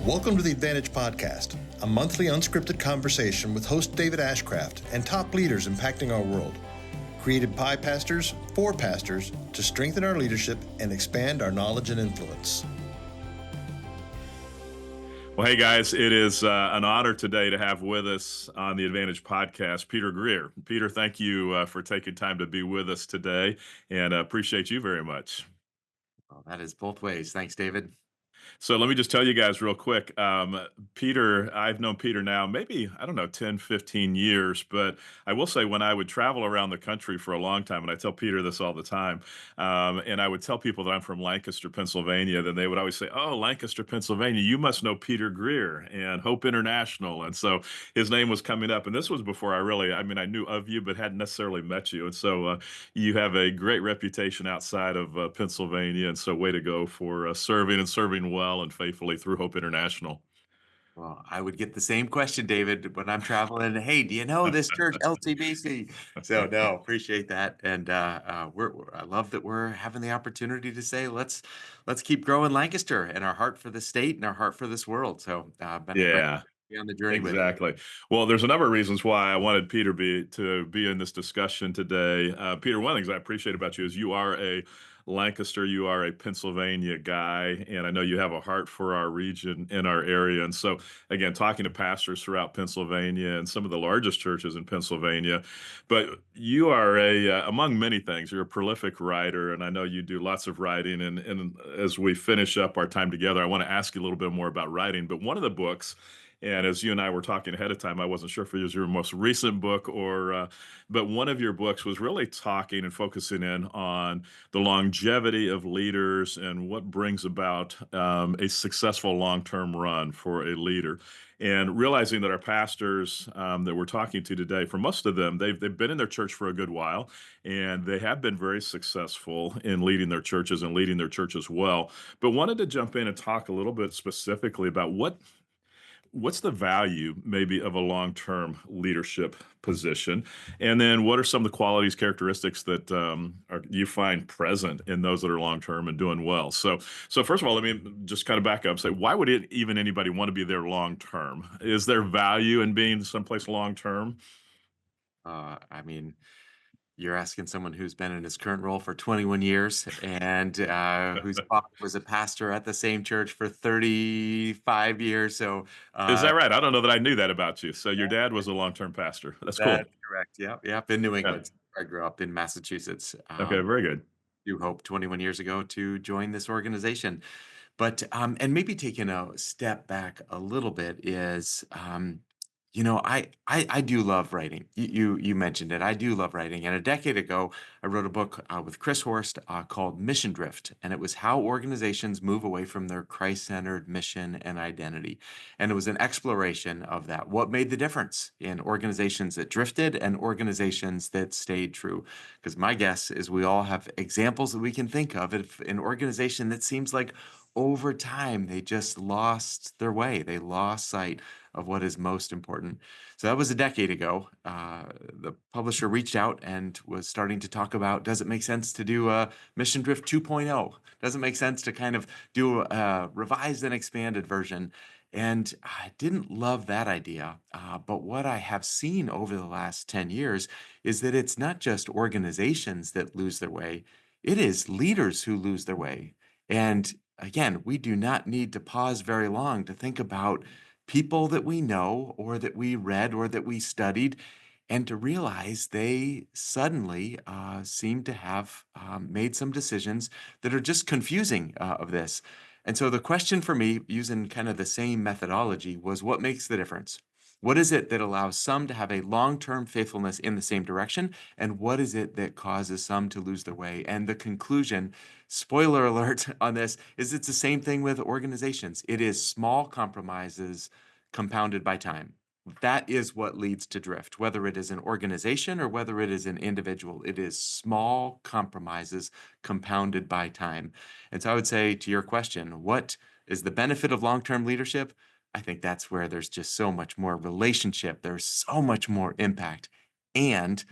Welcome to the Advantage Podcast, a monthly unscripted conversation with host David Ashcraft and top leaders impacting our world. Created by pastors for pastors to strengthen our leadership and expand our knowledge and influence. Well, hey guys, it is an honor today to have with us on the Advantage Podcast, Peter Greer. Peter, thank you for taking time to be with us today, and appreciate you very much. Well, that is both ways. Thanks, David. So let me just tell you guys real quick. Peter, I've known Peter now maybe, I don't know, 10, 15 years, but I will say when I would travel around the country for a long time, and I tell Peter this all the time, and I would tell people that I'm from Lancaster, Pennsylvania, then they would always say, oh, Lancaster, Pennsylvania, you must know Peter Greer and Hope International. And so his name was coming up. And this was before I knew of you, but hadn't necessarily met you. And so you have a great reputation outside of Pennsylvania. And so way to go for serving well and faithfully through Hope International. Well, I would get the same question, David, when I'm traveling. Hey, do you know this church, LCBC? So no, appreciate that, and I love that we're having the opportunity to say let's keep growing Lancaster and our heart for the state and our heart for this world. So been a great Yeah, to be on the journey with you. exactly. Well, there's a number of reasons why I wanted Peter to be in this discussion today. Peter, one of the things I appreciate about you is you are a Lancaster, you are a Pennsylvania guy, and I know you have a heart for our region and our area. And so, again, talking to pastors throughout Pennsylvania and some of the largest churches in Pennsylvania, but you are among many things, you're a prolific writer, and I know you do lots of writing. And as we finish up our time together, I want to ask you a little bit more about writing. But one of the books, and as you and I were talking ahead of time, I wasn't sure if it was your most recent book but one of your books was really talking and focusing in on the longevity of leaders and what brings about a successful long-term run for a leader. And realizing that our pastors that we're talking to today, for most of them, they've been in their church for a good while, and they have been very successful in leading their churches and leading their churches well. But wanted to jump in and talk a little bit specifically about what's the value maybe of a long-term leadership position, and then what are some of the qualities, characteristics that you find present in those that are long-term and doing well. So first of all, let me just kind of back up and say, why would even anybody want to be there long-term? Is there value in being someplace long-term? I mean, you're asking someone who's been in his current role for 21 years and whose father was a pastor at the same church for 35 years. So Is that uh, right? I don't know that I knew that about you. So your dad was a long-term pastor. That's that's cool. correct. Yep, yep. In New Yeah. England. I grew up in Massachusetts. Okay, very good. You hope 21 years ago to join this organization. But and maybe taking a step back a little bit is, I do love writing. You mentioned it. I do love writing. And a decade ago, I wrote a book with Chris Horst called Mission Drift, and it was how organizations move away from their Christ-centered mission and identity. And it was an exploration of that. What made the difference in organizations that drifted and organizations that stayed true? Because my guess is we all have examples that we can think of if an organization that seems like over time they just lost their way. They lost sight of what is most important. So that was a decade ago. The publisher reached out and was starting to talk about, does it make sense to do a Mission Drift 2.0? Does it make sense to kind of do a revised and expanded version? And I didn't love that idea. But what I have seen over the last 10 years is that it's not just organizations that lose their way, it is leaders who lose their way. And again, we do not need to pause very long to think about people that we know or that we read or that we studied and to realize they suddenly seem to have made some decisions that are just confusing of this. And so the question for me, using kind of the same methodology, was what makes the difference? What is it that allows some to have a long-term faithfulness in the same direction? And what is it that causes some to lose their way? And the conclusion, spoiler alert on this, is it's the same thing with organizations. It is small compromises compounded by time. That is what leads to drift, whether it is an organization or whether it is an individual. It is small compromises compounded by time. And so I would say to your question, what is the benefit of long-term leadership? I think that's where there's just so much more relationship. There's so much more impact. And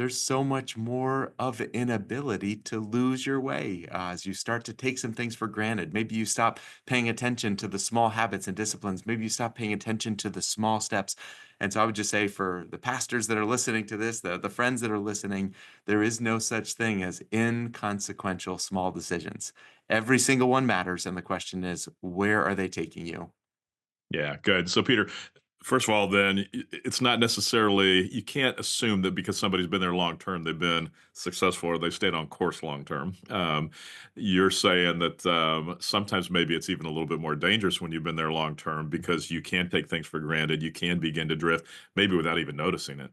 there's so much more of an ability to lose your way as you start to take some things for granted. Maybe you stop paying attention to the small habits and disciplines. Maybe you stop paying attention to the small steps. And so I would just say for the pastors that are listening to this, the friends that are listening, there is no such thing as inconsequential small decisions. Every single one matters. And the question is, where are they taking you? Yeah, good. So, Peter, first of all, then it's not necessarily, you can't assume that because somebody's been there long term, they've been successful or they've stayed on course long term. You're saying that sometimes maybe it's even a little bit more dangerous when you've been there long term because you can take things for granted. You can begin to drift, maybe without even noticing it.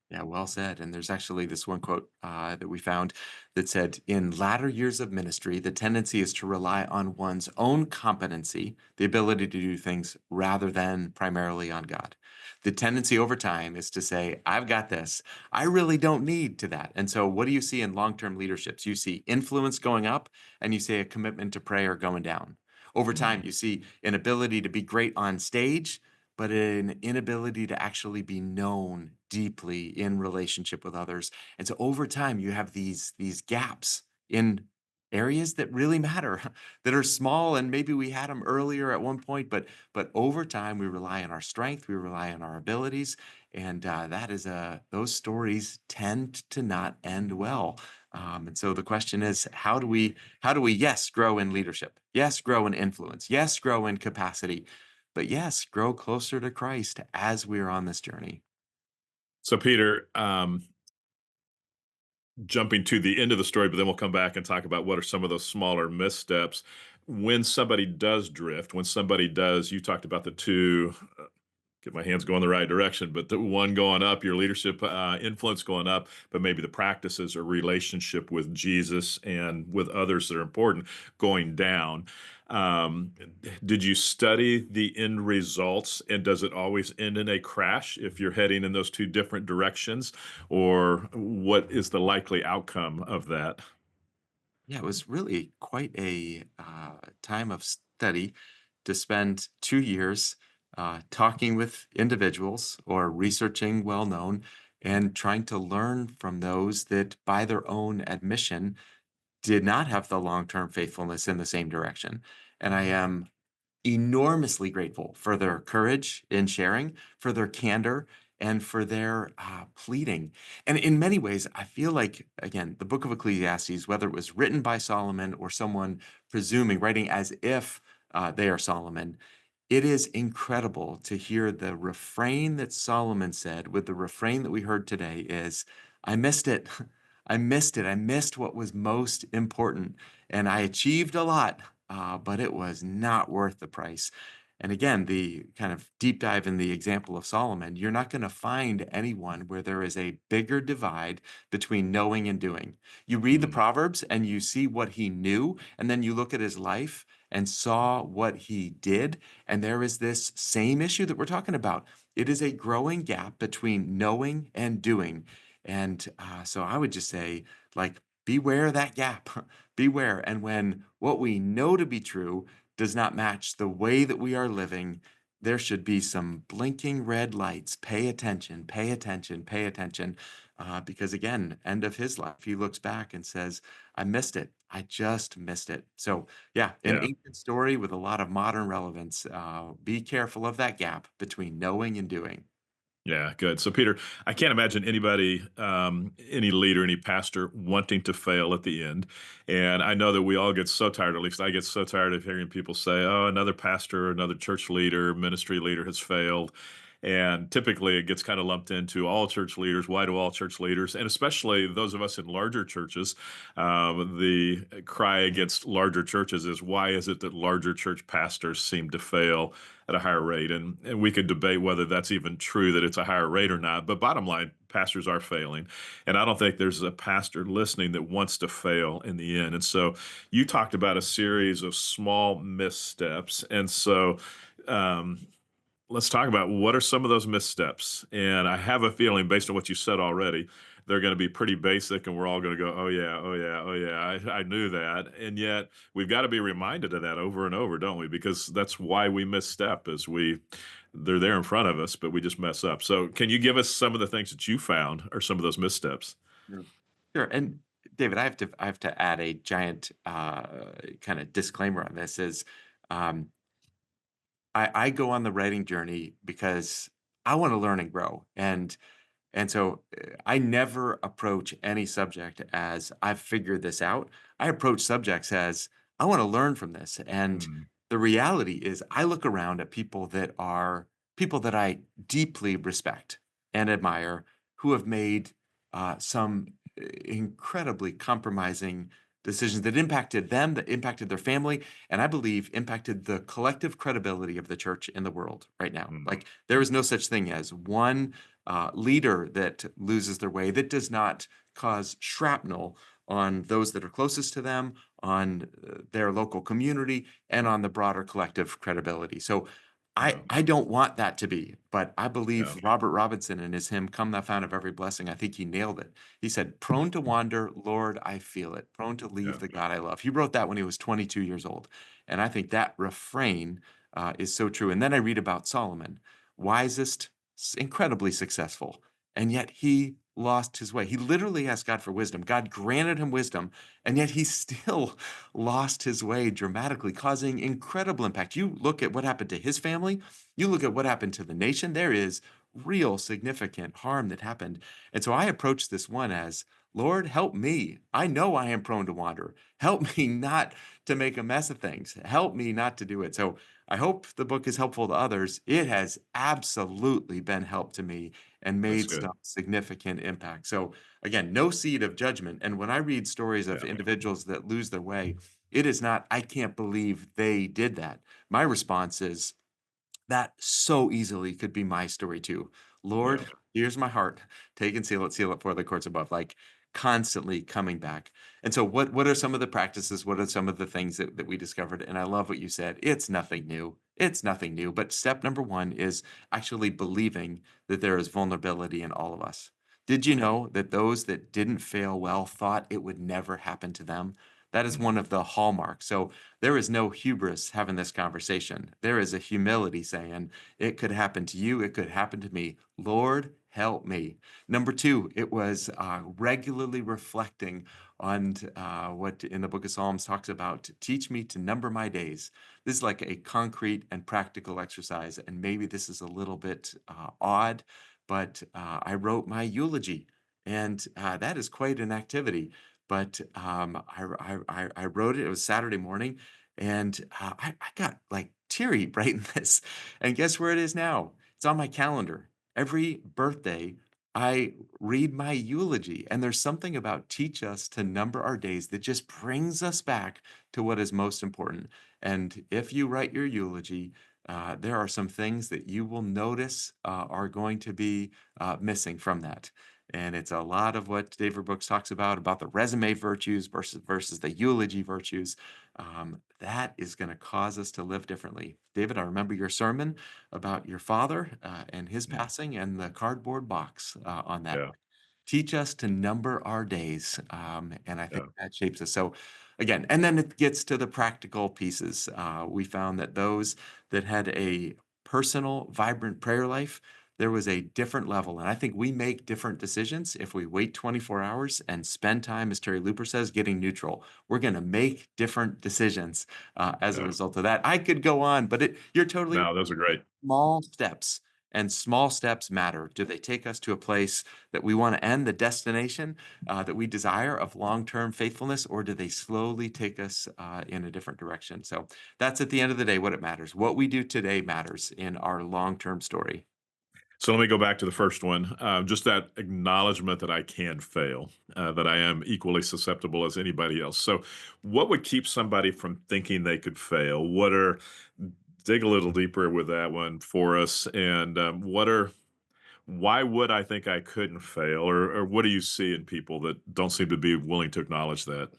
Yeah, well said. And there's actually this one quote that we found that said, in latter years of ministry, the tendency is to rely on one's own competency, the ability to do things, rather than primarily on God. The tendency over time is to say, I've got this. I really don't need to that. And so, what do you see in long term leaderships? You see influence going up, and you see a commitment to prayer going down. Over time, Mm. you see an ability to be great on stage, but an inability to actually be known deeply in relationship with others. And so over time, you have these gaps in areas that really matter, that are small, and maybe we had them earlier at one point, but over time, we rely on our strength, we rely on our abilities, and that is those stories tend to not end well. And so the question is, how do we yes grow in leadership, yes grow in influence, yes grow in capacity, but yes, grow closer to Christ as we are on this journey. So, Peter, jumping to the end of the story, but then we'll come back and talk about what are some of those smaller missteps. When somebody does drift, when somebody does, you talked about the two, get my hands going the right direction, but the one going up, your leadership influence going up, but maybe the practices or relationship with Jesus and with others that are important going down. Um, did you study the end results, and does it always end in a crash if you're heading in those two different directions, or what is the likely outcome of that? Yeah, it was really quite a time of study to spend 2 years talking with individuals or researching well known and trying to learn from those that, by their own admission, did not have the long term faithfulness in the same direction. And I am enormously grateful for their courage in sharing, for their candor, and for their pleading. And in many ways, I feel like, again, the book of Ecclesiastes, whether it was written by Solomon or someone presuming, writing as if they are Solomon, it is incredible to hear the refrain that Solomon said with the refrain that we heard today is, I missed it. I missed it. I missed what was most important. And I achieved a lot, but it was not worth the price. And again, the kind of deep dive in the example of Solomon, you're not going to find anyone where there is a bigger divide between knowing and doing. You read the Mm, Proverbs and you see what he knew, and then you look at his life and saw what he did. And there is this same issue that we're talking about. It is a growing gap between knowing and doing. And so I would just say, like, beware that gap. Beware. And when what we know to be true does not match the way that we are living, there should be some blinking red lights. Pay attention, pay attention, pay attention. Because again, end of his life, he looks back and says, I missed it. I just missed it. So, yeah, an yeah. ancient story with a lot of modern relevance. Be careful of that gap between knowing and doing. Yeah, good. So, Peter, I can't imagine anybody, any leader, any pastor wanting to fail at the end. And I know that we all get so tired, at least I get so tired of hearing people say, oh, another pastor, another church leader, ministry leader has failed. And typically it gets kind of lumped into all church leaders. Why do all church leaders, and especially those of us in larger churches, the cry against larger churches is why is it that larger church pastors seem to fail at a higher rate? And we could debate whether that's even true that it's a higher rate or not. But bottom line, pastors are failing. And I don't think there's a pastor listening that wants to fail in the end. And so you talked about a series of small missteps. And so um, let's talk about what are some of those missteps. And I have a feeling, based on what you said already, they're going to be pretty basic, and we're all going to go, "Oh yeah, oh yeah, oh yeah, I knew that." And yet, we've got to be reminded of that over and over, don't we? Because that's why we misstep, is they're there in front of us, but we just mess up. So, can you give us some of the things that you found, or some of those missteps? Sure. Sure. And David, I have to add a giant kind of disclaimer on this is um, I go on the writing journey because I want to learn and grow. And so I never approach any subject as I've figured this out. I approach subjects as I want to learn from this. And Mm, the reality is I look around at people that are people that I deeply respect and admire who have made some incredibly compromising decisions that impacted them, that impacted their family, and I believe impacted the collective credibility of the church in the world right now. mm, Like there is no such thing as one leader that loses their way that does not cause shrapnel on those that are closest to them, on their local community, and on the broader collective credibility. So yeah, I don't want that to be, but I yeah, believe Robert Robinson in his hymn, Come Thou Fount of Every Blessing, I think he nailed it. He said, prone to wander, Lord, I feel it, prone to leave yeah, the God I love. He wrote that when he was 22 years old. And I think that refrain is so true. And then I read about Solomon, wisest, incredibly successful, and yet he lost his way. He literally asked God for wisdom. God granted him wisdom, and yet he still lost his way dramatically, causing incredible impact. You look at what happened to his family, you look at what happened to the nation, there is real significant harm that happened. And so I approach this one as, Lord, help me. I know I am prone to wander. Help me not to make a mess of things. Help me not to do it. So I hope the book is helpful to others. It has absolutely been help to me and that's made good. some significant impact. So again, no seed of judgment. And when I read stories of Yeah, individuals that lose their way, it is not, I can't believe they did that. My response is, that so easily could be my story too. Lord, yeah, here's my heart. Take and seal it for the courts above. Like constantly coming back. And so what are some of the practices? What are some of the things that we discovered? And I love what you said. It's nothing new. It's nothing new. But step number one is actually believing that there is vulnerability in all of us. Did you know that those that didn't fail well thought it would never happen to them? That is one mhm, of the hallmarks. So there is no hubris having this conversation. There is a humility saying, it could happen to you, it could happen to me. Lord, help me. Number two, it was regularly reflecting on what in the book of Psalms talks about teach me to number my days. This is like a concrete and practical exercise. And maybe this is a little bit odd, but I wrote my eulogy. And that is quite an activity. But I wrote it. It was Saturday morning, and I got like teary writing this. And guess where it is now? It's on my calendar. Every birthday, I read my eulogy. And there's something about teach us to number our days that just brings us back to what is most important. And if you write your eulogy, there are some things that you will notice are going to be missing from that. And it's a lot of what David Brooks talks about the resume virtues versus the eulogy virtues. That is going to cause us to live differently. David, I remember your sermon about your father and his mm, passing and the cardboard box on that. yeah, Teach us to number our days. And I think yeah, that shapes us. So, again, and then it gets to the practical pieces. We found that those that had a personal, vibrant prayer life, there was a different level. And I think we make different decisions if we wait 24 hours and spend time, as Terry Looper says, getting neutral. We're going to make different decisions as a yeah. result of that. I could go on, but you're totally No, those are great. small steps. And small steps matter. Do they take us to a place that we want to end, the destination that we desire of long-term faithfulness, or do they slowly take us in a different direction? So that's at the end of the day what it matters. What we do today matters in our long-term story. So let me go back to the first one. Just that acknowledgement that I can fail, that I am equally susceptible as anybody else. So, what would keep somebody from thinking they could fail? Dig a little deeper with that one for us. And why would I think I couldn't fail? Or what do you see in people that don't seem to be willing to acknowledge that?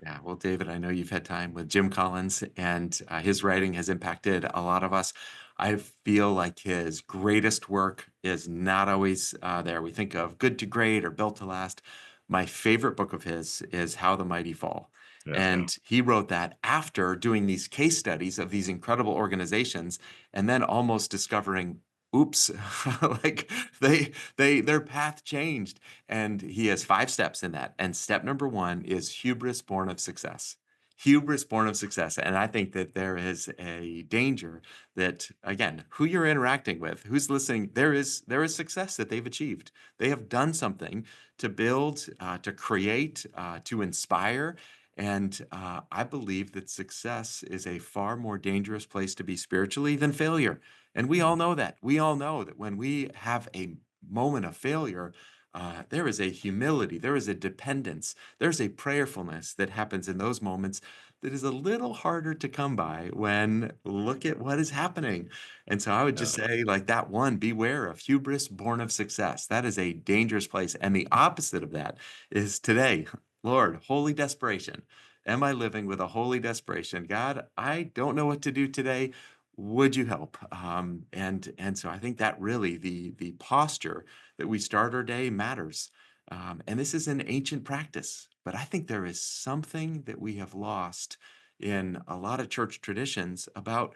Yeah, well, David, I know you've had time with Jim Collins, and his writing has impacted a lot of us. I feel like his greatest work is not always there. We think of Good to Great or Built to Last. My favorite book of his is How the Mighty Fall. Yeah. And he wrote that after doing these case studies of these incredible organizations and then almost discovering, oops, like their path changed. And he has 5 steps in that. And step number one is hubris born of success. Hubris born of success. And I think that there is a danger that, again, who you're interacting with, who's listening, there is success that they've achieved. They have done something to build, to create, to inspire. And I believe that success is a far more dangerous place to be spiritually than failure. And we all know that. We all know that when we have a moment of failure, there is a humility, there is a dependence, there's a prayerfulness that happens in those moments that is a little harder to come by when look at what is happening. And so I would just Yeah. say, like that one, beware of hubris born of success. That is a dangerous place. And the opposite of that is today, Lord, holy desperation. Am I living with a holy desperation? God, I don't know what to do today. Would you help? And so I think that really the posture that we start our day matters. And this is an ancient practice, but I think there is something that we have lost in a lot of church traditions about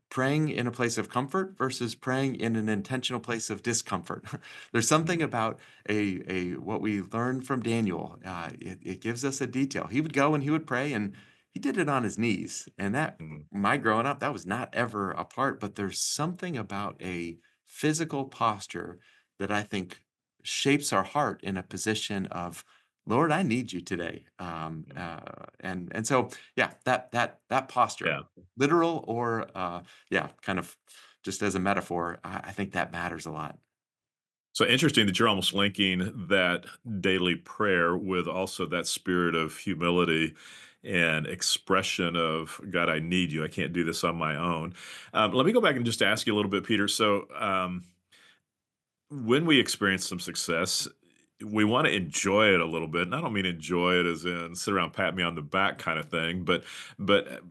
praying in a place of comfort versus praying in an intentional place of discomfort. There's something about a what we learned from Daniel. It gives us a detail. He would go and he would pray, and he did it on his knees. And that, Mhm. my growing up, that was not ever a part. But there's something about a physical posture that I think shapes our heart in a position of, Lord, I need you today. And so, yeah, that posture, Yeah. literal or yeah, kind of just as a metaphor, I think that matters a lot. So interesting that you're almost linking that daily prayer with also that spirit of humility and expression of God, I need you. I can't do this on my own. Let me go back and just ask you a little bit, Peter. So, when we experience some success, we want to enjoy it a little bit. And I don't mean enjoy it as in sit around pat me on the back kind of thing, but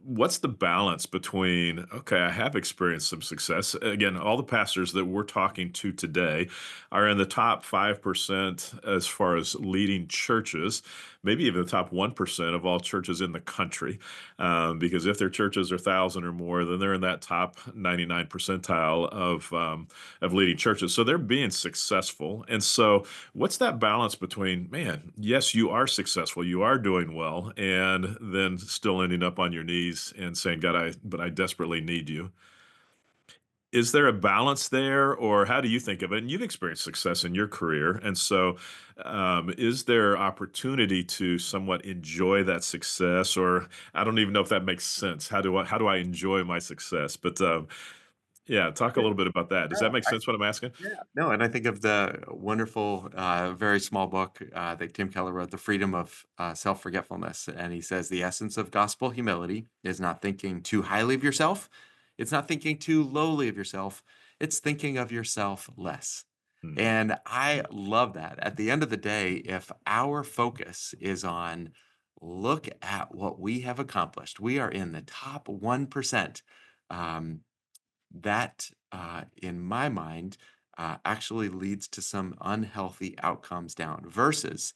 what's the balance between okay, I have experienced some success. Again, all the pastors that we're talking to today are in the top 5% as far as leading churches, maybe even the top 1% of all churches in the country. Because if their churches are 1,000 or more, then they're in that top 99 percentile of leading churches. So they're being successful. And so, what's that balance between, man, yes, you are successful, you are doing well, and then still ending up on your knees and saying, God, but I desperately need you. Is there a balance there, or how do you think of it? And you've experienced success in your career. And so, is there opportunity to somewhat enjoy that success? Or I don't even know if that makes sense. How do I enjoy my success? But yeah, talk a little bit about that. Does that make sense what I'm asking? Yeah, no, and I think of the wonderful, very small book that Tim Keller wrote, The Freedom of Self Forgetfulness. And he says the essence of gospel humility is not thinking too highly of yourself, it's not thinking too lowly of yourself, it's thinking of yourself less. Mhm. And I love that. At the end of the day, if our focus is on look at what we have accomplished, we are in the top 1%. Um, that, in my mind, actually leads to some unhealthy outcomes down versus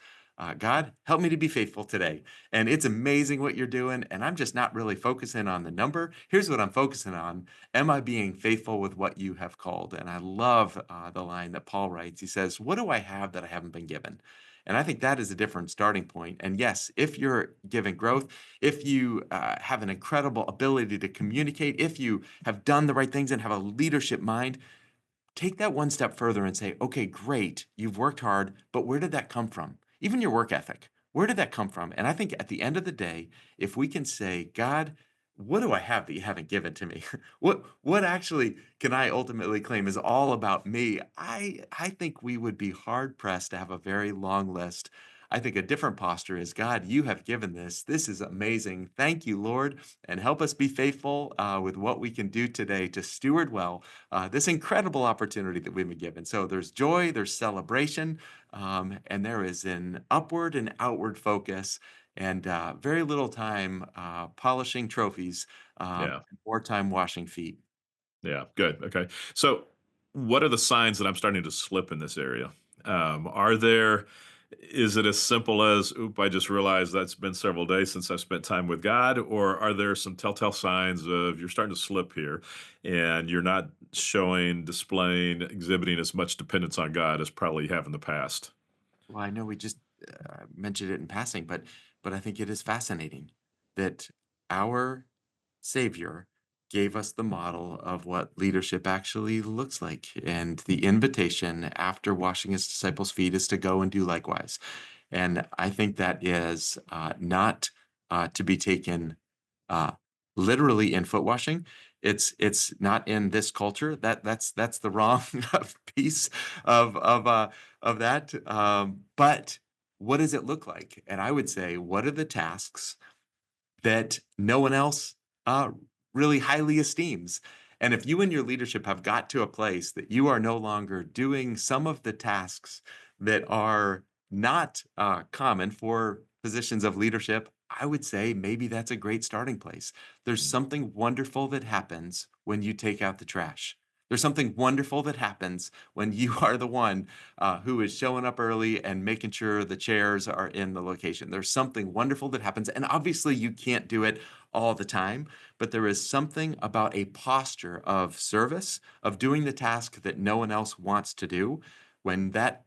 God, help me to be faithful today. And it's amazing what you're doing. And I'm just not really focusing on the number. Here's what I'm focusing on. Am I being faithful with what you have called? And I love the line that Paul writes. He says, what do I have that I haven't been given? And I think that is a different starting point. And yes, if you're giving growth, if you have an incredible ability to communicate, if you have done the right things and have a leadership mind, take that one step further and say, okay, great, you've worked hard, but where did that come from? Even your work ethic, where did that come from? And I think at the end of the day, if we can say, God, what do I have that you haven't given to me? What actually can I ultimately claim is all about me? I think we would be hard pressed to have a very long list. I think a different posture is, God, you have given this. This is amazing. Thank you, Lord, and help us be faithful with what we can do today to steward well this incredible opportunity that we've been given. So there's joy, there's celebration, and there is an upward and outward focus, and very little time polishing trophies, Yeah. more time washing feet. Yeah, good. Okay. So, what are the signs that I'm starting to slip in this area? Are there? Is it as simple as, "Oop, I just realized that's been several days since I spent time with God," or are there some telltale signs of you're starting to slip here and you're not showing, displaying, exhibiting as much dependence on God as probably you have in the past? Well, I know we just mentioned it in passing, but I think it is fascinating that our Savior gave us the model of what leadership actually looks like, and the invitation after washing his disciples' feet is to go and do likewise. And I think that is not to be taken uh, literally in foot washing. It's not in this culture. That's the wrong piece of that. But what does it look like? And I would say, what are the tasks that no one else uh, really highly esteems? And if you and your leadership have got to a place that you are no longer doing some of the tasks that are not common for positions of leadership, I would say maybe that's a great starting place. There's Mm, something wonderful that happens when you take out the trash. There's something wonderful that happens when you are the one who is showing up early and making sure the chairs are in the location. There's something wonderful that happens. And obviously, you can't do it all the time, but there is something about a posture of service, of doing the task that no one else wants to do. When that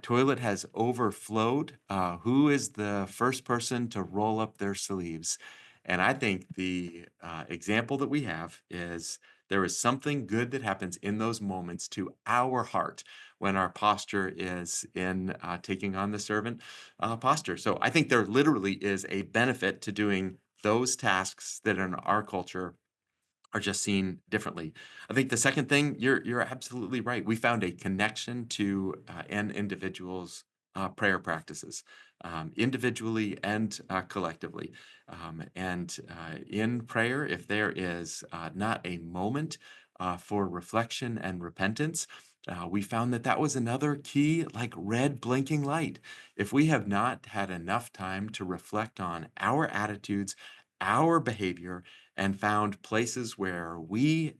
toilet has overflowed, who is the first person to roll up their sleeves? And I think the example that we have is there is something good that happens in those moments to our heart when our posture is in taking on the servant posture. So I think there literally is a benefit to doing those tasks that in our culture are just seen differently. I think the second thing, you're absolutely right. We found a connection to an individual's prayer practices, individually and collectively. And in prayer, if there is not a moment for reflection and repentance, we found that that was another key, like red blinking light. If we have not had enough time to reflect on our attitudes, our behavior, and found places where we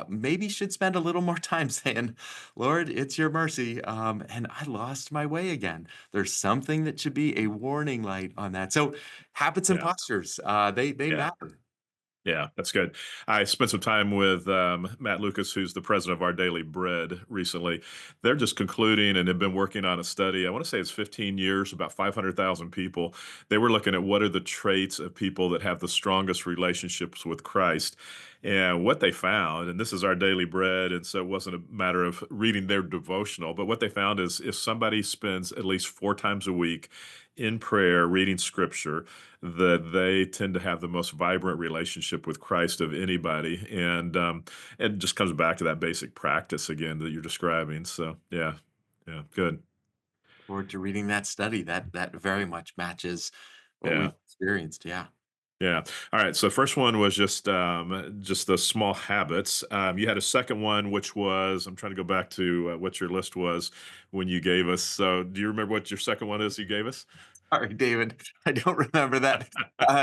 maybe should spend a little more time saying, Lord, it's your mercy. And I lost my way again. There's something that should be a warning light on that. So habits and yeah, postures, they yeah. matter. Yeah, that's good. I spent some time with Matt Lucas, who's the president of Our Daily Bread recently. They're just concluding and have been working on a study. I want to say it's 15 years, about 500,000 people. They were looking at what are the traits of people that have the strongest relationships with Christ. And what they found, and this is Our Daily Bread, and so it wasn't a matter of reading their devotional, but what they found is if somebody spends at least 4 times a week in prayer, reading scripture, that they tend to have the most vibrant relationship with Christ of anybody, and it just comes back to that basic practice again that you're describing. So yeah, yeah, good, Forward to reading that study. That very much matches what yeah. we've experienced. Yeah. Yeah. All right. So first one was just the small habits. You had a second one, which was I'm trying to go back to what your list was when you gave us. So do you remember what your second one is you gave us? Sorry, David. I don't remember that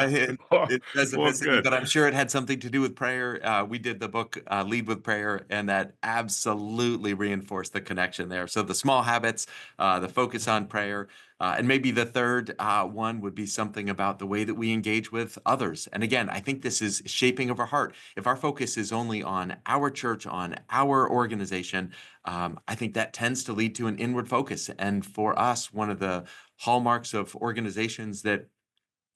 in well, well, specificity, good. but I'm sure it had something to do with prayer. We did the book Lead with Prayer, and that absolutely reinforced the connection there. So the small habits, the focus on prayer, and maybe the third one would be something about the way that we engage with others. And again, I think this is shaping of our heart. If our focus is only on our church, on our organization, I think that tends to lead to an inward focus. And for us, one of the hallmarks of organizations that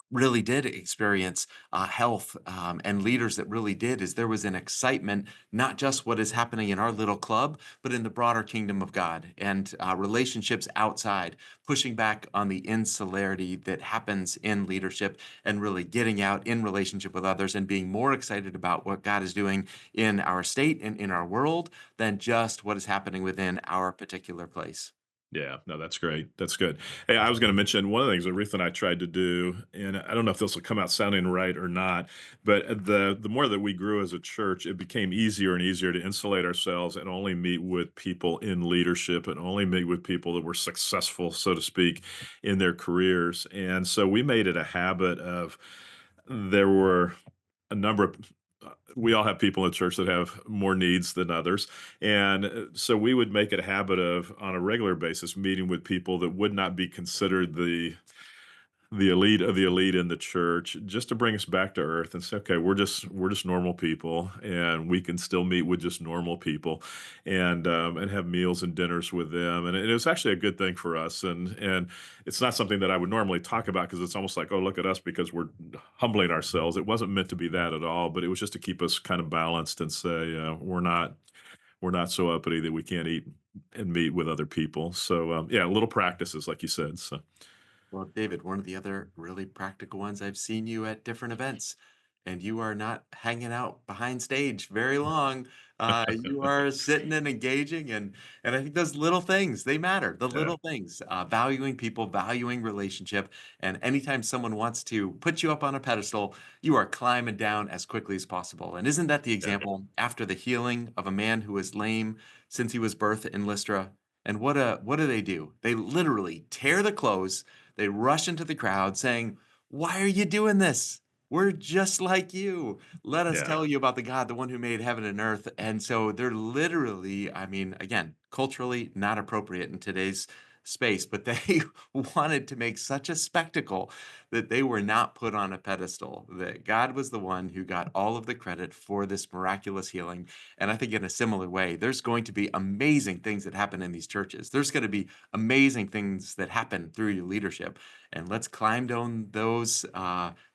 really did experience health and leaders that really did is there was an excitement, not just what is happening in our little club, but in the broader kingdom of God and relationships outside, pushing back on the insularity that happens in leadership and really getting out in relationship with others and being more excited about what God is doing in our state and in our world than just what is happening within our particular place. Yeah, no, that's great. That's good. Hey, I was going to mention one of the things that Ruth and I tried to do, and I don't know if this will come out sounding right or not, but the more that we grew as a church, it became easier and easier to insulate ourselves and only meet with people in leadership and only meet with people that were successful, so to speak, in their careers. And so we made it a habit of there were a number of we all have people in church that have more needs than others. And so we would make it a habit of, on a regular basis, meeting with people that would not be considered the elite of the elite in the church, just to bring us back to earth and say, okay, we're just normal people, and we can still meet with just normal people, and have meals and dinners with them. And it was actually a good thing for us. And it's not something that I would normally talk about, because it's almost like, oh, look at us because we're humbling ourselves. It wasn't meant to be that at all, but it was just to keep us kind of balanced and say, we're not so uppity that we can't eat and meet with other people. So yeah, little practices, like you said. So Well, David, one of the other really practical ones, I've seen you at different events, and you are not hanging out behind stage very long. You are sitting and engaging, and I think those little things, they matter. The yeah, little things, valuing people, valuing relationship, and anytime someone wants to put you up on a pedestal, you are climbing down as quickly as possible. And isn't that the yeah, example after the healing of a man who was lame since he was birthed in Lystra? And what do? They literally tear the clothes, they rush into the crowd saying, "Why are you doing this? We're just like you. Let us yeah. tell you about the God, the one who made heaven and earth." And so they're literally, I mean, again, culturally not appropriate in today's space, but they wanted to make such a spectacle that they were not put on a pedestal. That God was the one who got all of the credit for this miraculous healing. And I think in a similar way, there's going to be amazing things that happen in these churches. There's going to be amazing things that happen through your leadership. And let's climb down those,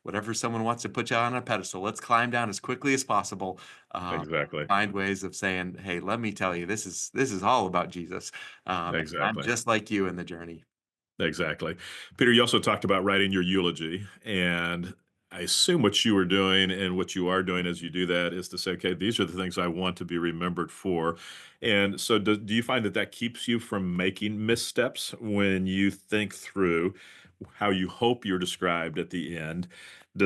whatever someone wants to put you on a pedestal, let's climb down as quickly as possible. Um, Exactly. Find ways of saying, hey, let me tell you, this is all about Jesus. And I'm Exactly. just like you in the journey. Exactly. Peter, you also talked about writing your eulogy. And I assume what you were doing and what you are doing as you do that is to say, okay, these are the things I want to be remembered for. And so, do you find that that keeps you from making missteps when you think through how you hope you're described at the end? Do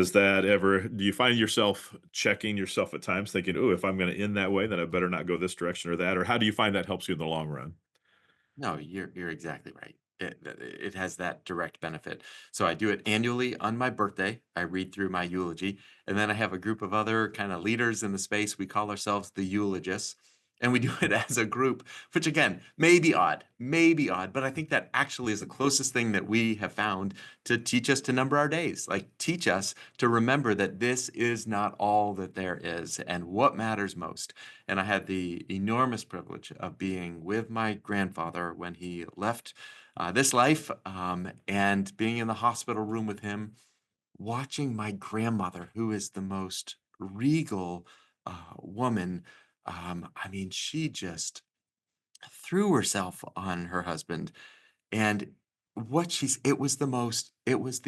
you find yourself checking yourself at times, thinking, oh, if I'm going to end that way, then I better not go this direction or that? Or how do you find that helps you in the long run? No, you're exactly right. It has that direct benefit. So I do it annually on my birthday. I read through my eulogy, and then I have a group of other kind of leaders in the space. We call ourselves the eulogists, and we do it as a group, which again may be odd, but I think that actually is the closest thing that we have found to teach us to number our days. Like teach us to remember that this is not all that there is, and what matters most. And I had the enormous privilege of being with my grandfather when he left this life, and being in the hospital room with him, watching my grandmother, who is the most regal woman. I mean, she just threw herself on her husband, and it was the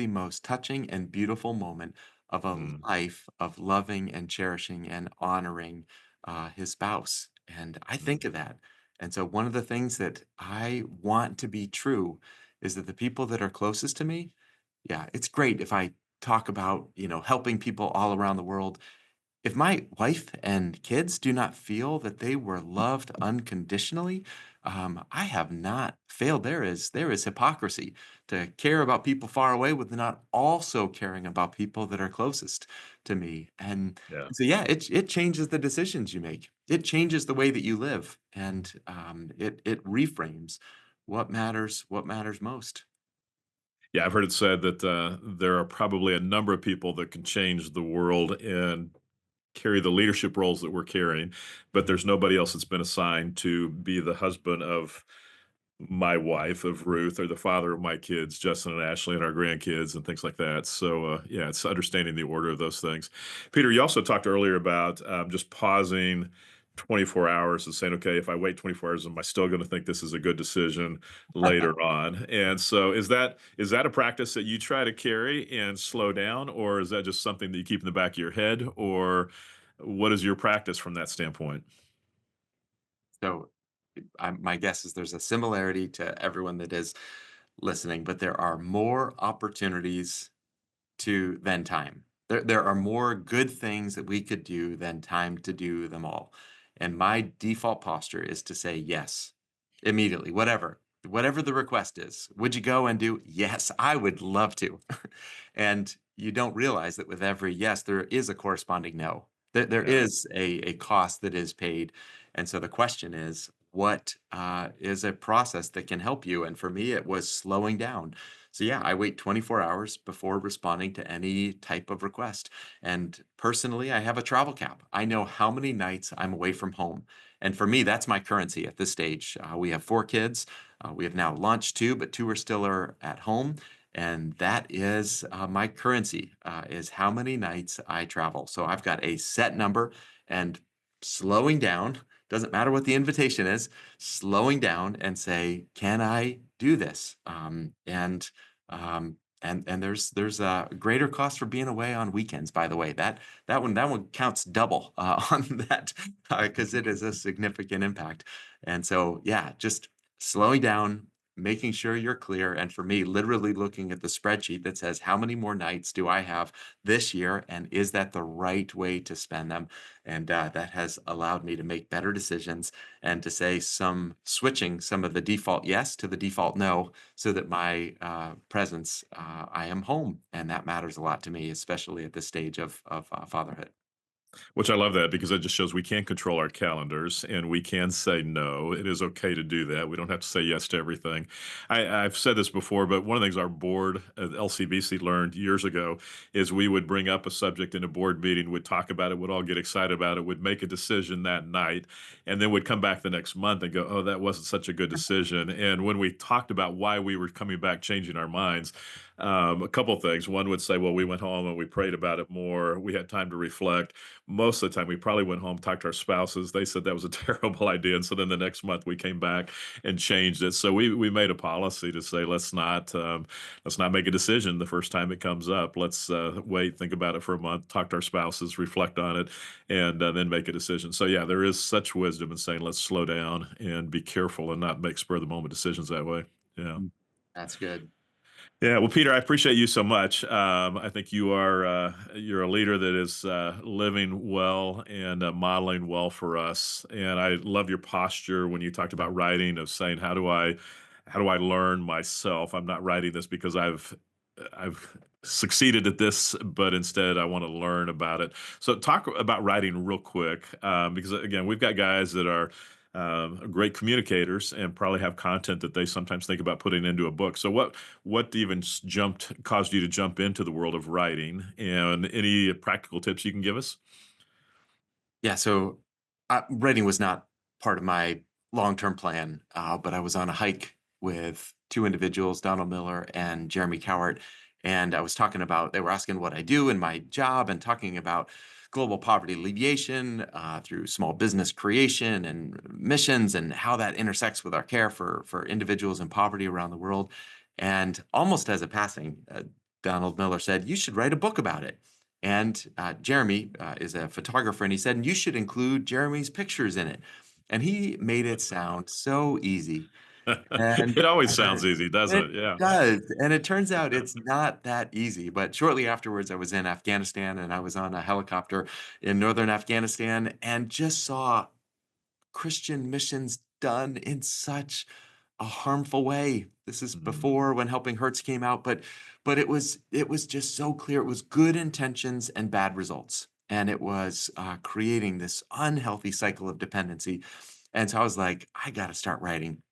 most touching and beautiful moment of a Mm, life of loving and cherishing and honoring his spouse. And I mm, think of that. And so one of the things that I want to be true is that the people that are closest to me, yeah, it's great if I talk about, helping people all around the world. If my wife and kids do not feel that they were loved unconditionally, I have not failed. There is hypocrisy to care about people far away with not also caring about people that are closest to me. And yeah. so, yeah, it changes the decisions you make. It changes the way that you live, and it reframes what matters most. Yeah, I've heard it said that there are probably a number of people that can change the world and carry the leadership roles that we're carrying, but there's nobody else that's been assigned to be the husband of my wife, of Ruth, or the father of my kids, Justin and Ashley, and our grandkids, and things like that. So, yeah, it's understanding the order of those things. Peter, you also talked earlier about just pausing 24 hours and saying, okay, if I wait 24 hours, am I still going to think this is a good decision later on? And so, is that a practice that you try to carry and slow down, or is that just something that you keep in the back of your head, or what is your practice from that standpoint? So, my guess is there's a similarity to everyone that is listening, but there are more opportunities to than time. There are more good things that we could do than time to do them all. And my default posture is to say yes immediately, whatever the request is. Would you go and do? Yes, I would love to. And you don't realize that with every yes, there is a corresponding no. There Yeah. is a cost that is paid, and so the question is, what is a process that can help you? And for me, it was slowing down. So yeah, I wait 24 hours before responding to any type of request. And personally, I have a travel cap. I know how many nights I'm away from home. And for me, that's my currency at this stage. We have 4 kids. We have now launched 2, but 2 are still at home. And that is my currency, is how many nights I travel. So I've got a set number, and slowing down, doesn't matter what the invitation is, slowing down and say, can I do this? And there's a greater cost for being away on weekends, by the way. That one counts double on that, because it is a significant impact. And so yeah, just slowing down, making sure you're clear. And for me, literally looking at the spreadsheet that says, how many more nights do I have this year? And is that the right way to spend them? And that has allowed me to make better decisions and to say switching some of the default yes to the default no, so that my presence, I am home. And that matters a lot to me, especially at this stage of fatherhood. Which I love that because it just shows we can control our calendars and we can say no. It is okay to do that. We don't have to say yes to everything. I've said this before, but one of the things our board at LCBC learned years ago is we would bring up a subject in a board meeting, would talk about it, would all get excited about it, would make a decision that night, and then would come back the next month and go, oh, that wasn't such a good decision. And when we talked about why we were coming back, changing our minds, a couple of things. One would say, well, we went home and we prayed about it more. We had time to reflect. Most of the time we probably went home, talked to our spouses. They said that was a terrible idea. And so then the next month we came back and changed it. So we made a policy to say, let's not make a decision the first time it comes up. Let's wait, think about it for a month, talk to our spouses, reflect on it, and then make a decision. So yeah, there is such wisdom in saying, let's slow down and be careful and not make spur of the moment decisions that way. Yeah. Mm. That's good. Yeah, well, Peter, I appreciate you so much. I think you're a leader that is living well and modeling well for us. And I love your posture when you talked about writing, of saying, how do I learn myself? I'm not writing this because I've succeeded at this, but instead I want to learn about it. So talk about writing real quick, because again, we've got guys that are great communicators and probably have content that they sometimes think about putting into a book. So what even caused you to jump into the world of writing, and any practical tips you can give us? Yeah, so writing was not part of my long-term plan, but I was on a hike with 2 individuals, Donald Miller and Jeremy Cowart, and I was talking about, they were asking what I do in my job and talking about global poverty alleviation through small business creation and missions, and how that intersects with our care for individuals in poverty around the world. And almost as a passing, Donald Miller said, "You should write a book about it." And Jeremy is a photographer, and he said, "You should include Jeremy's pictures in it." And he made it sound so easy. And It always sounds easy, doesn't it it? Yeah. does. And it turns out it's not that easy. But shortly afterwards, I was in Afghanistan, and I was on a helicopter in northern Afghanistan, and just saw Christian missions done in such a harmful way. This is Mhm. before when Helping Hurts came out, but it was just so clear. It was good intentions and bad results, and it was creating this unhealthy cycle of dependency. And so I was like, I got to start writing.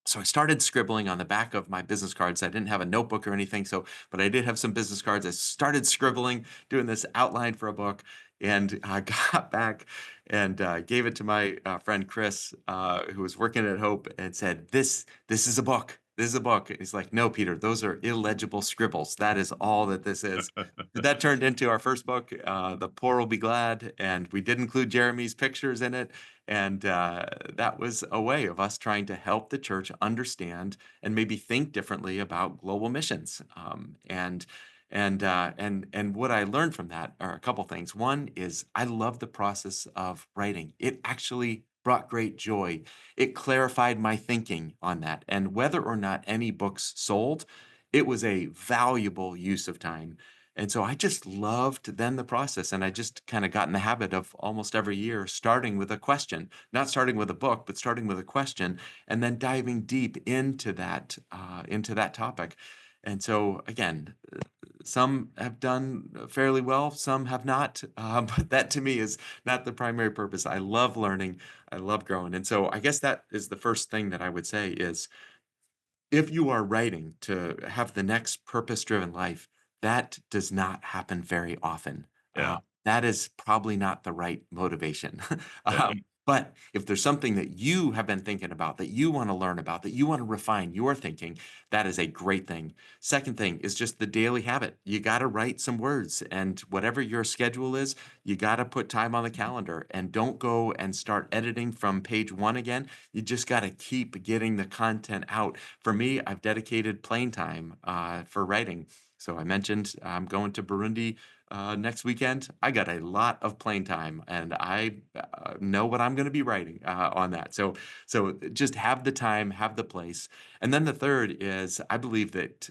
So I started scribbling on the back of my business cards. I didn't have a notebook or anything, but I did have some business cards. I started scribbling, doing this outline for a book, and I got back and gave it to my friend Chris, who was working at Hope, and said, "This is a book. This is a book." And he's like, "No, Peter, those are illegible scribbles. That is all that this is." But that turned into our first book, "The Poor Will Be Glad," and we did include Jeremy's pictures in it. And that was a way of us trying to help the church understand and maybe think differently about global missions. And what I learned from that are a couple things. One is I love the process of writing. It actually brought great joy. It clarified my thinking on that. And whether or not any books sold, it was a valuable use of time. And so I just loved then the process, and I just kind of got in the habit of almost every year starting with a question, not starting with a book, but starting with a question, and then diving deep into that topic. And so, again, some have done fairly well, some have not. But that to me is not the primary purpose. I love learning, I love growing. And so, I guess that is the first thing that I would say is if you are writing to have the next purpose-driven life, that does not happen very often. Yeah. That is probably not the right motivation. Yeah. But if there's something that you have been thinking about, that you want to learn about, that you want to refine your thinking, that is a great thing. Second thing is just the daily habit. You got to write some words, and whatever your schedule is, you got to put time on the calendar, and don't go and start editing from page one again. You just got to keep getting the content out. For me, I've dedicated plane time for writing. So I mentioned I'm going to Burundi next weekend. I got a lot of plane time, and I know what I'm going to be writing on that. So just have the time, have the place. And then the third is I believe that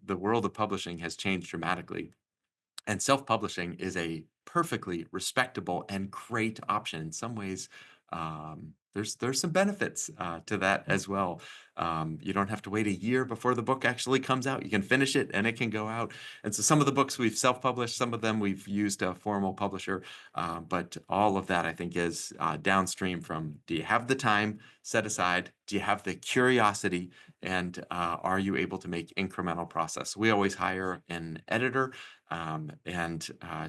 the world of publishing has changed dramatically. And self-publishing is a perfectly respectable and great option. In some ways, there's some benefits to that as well. You don't have to wait a year before the book actually comes out. You can finish it and it can go out. And so some of the books we've self-published, some of them we've used a formal publisher. But all of that, I think, is downstream from, do you have the time set aside? Do you have the curiosity? And are you able to make incremental process? We always hire an editor and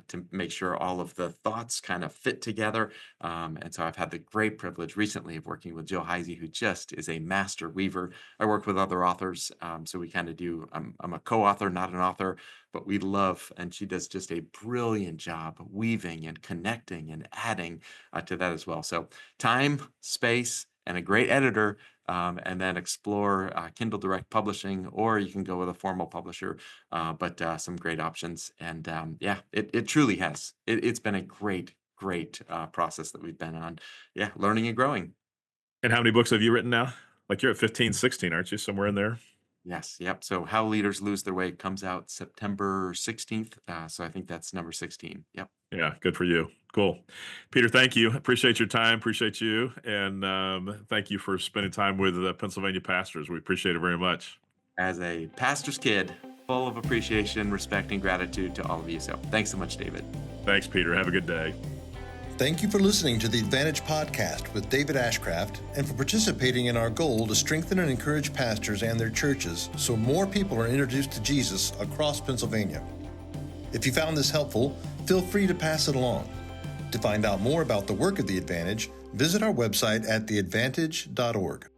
to make sure all of the thoughts kind of fit together. And so I've had the great privilege recently of working with Jill Heisey, who just is a master weaver. I work with other authors, so we kind of do, I'm a co-author, not an author, but we love, and she does just a brilliant job weaving and connecting and adding to that as well. So time, space, and a great editor, and then explore Kindle Direct Publishing, or you can go with a formal publisher, but some great options. And yeah, it truly has. It's been a great process that we've been on. Yeah, learning and growing. And how many books have you written now? Like you're at 15, 16, aren't you? Somewhere in there? Yes, yep. So How Leaders Lose Their Way comes out September 16th. So I think that's number 16. Yep. Yeah, good for you. Cool. Peter, thank you. Appreciate your time. Appreciate you. And thank you for spending time with the Pennsylvania pastors. We appreciate it very much. As a pastor's kid, full of appreciation, respect, and gratitude to all of you. So thanks so much, David. Thanks, Peter. Have a good day. Thank you for listening to the Advantage Podcast with David Ashcraft and for participating in our goal to strengthen and encourage pastors and their churches so more people are introduced to Jesus across Pennsylvania. If you found this helpful, feel free to pass it along. To find out more about the work of The Advantage, visit our website at theadvantage.org.